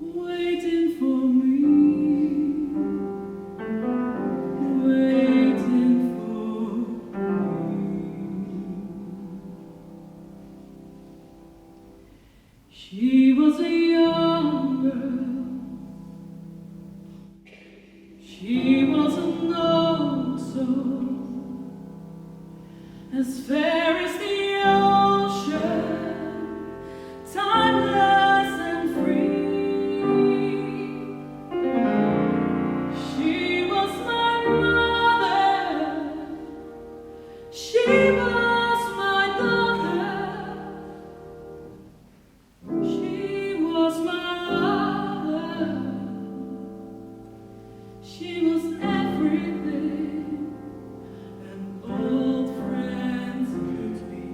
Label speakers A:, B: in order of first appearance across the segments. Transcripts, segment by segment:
A: waiting for me, waiting for me. She was a young girl, she wasn't also as fair as the ocean, timeless and free. She was my mother, she was my daughter, she was my lover, she was everything an old friends could be.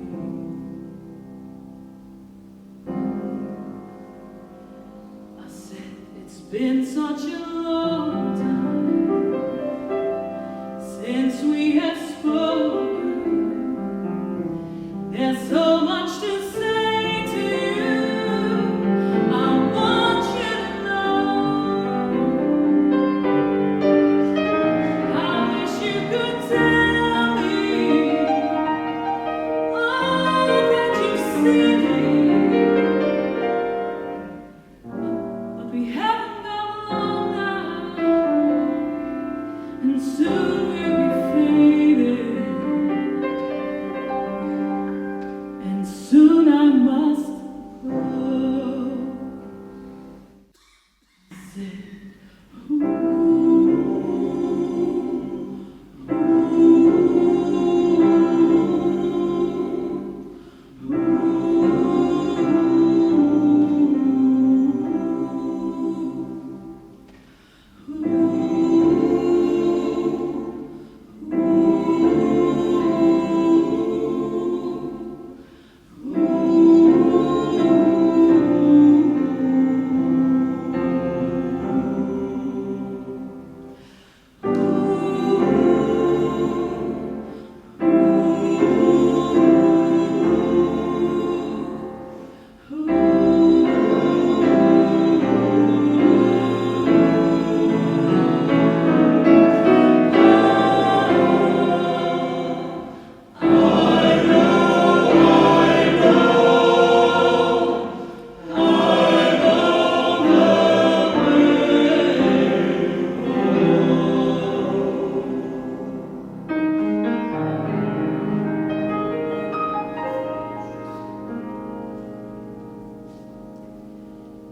A: I said, it's been such a long time since we have spoken. There's so much to say to you. I want you to know. I wish you could tell me, oh, can't you see me? But we haven't gone long now, and soon we'll be faded, and soon I must go. Said,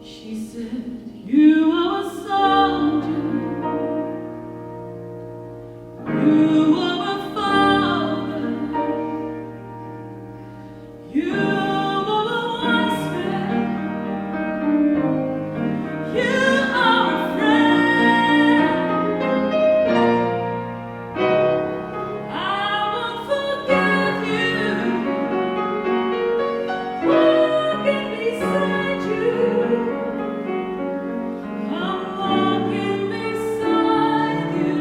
A: she said, you are a soldier, you are a father, you are a wise man, you are a friend. I won't forget you, walking beside you. I'm walking beside you.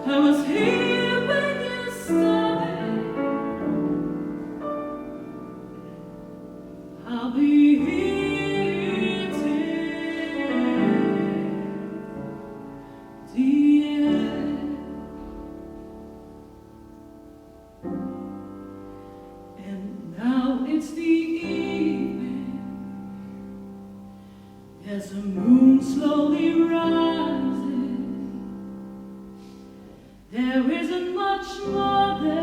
A: I was here when you started. I'll be here till the end. And now it's the evening, as the moon slowly rises. There isn't much more there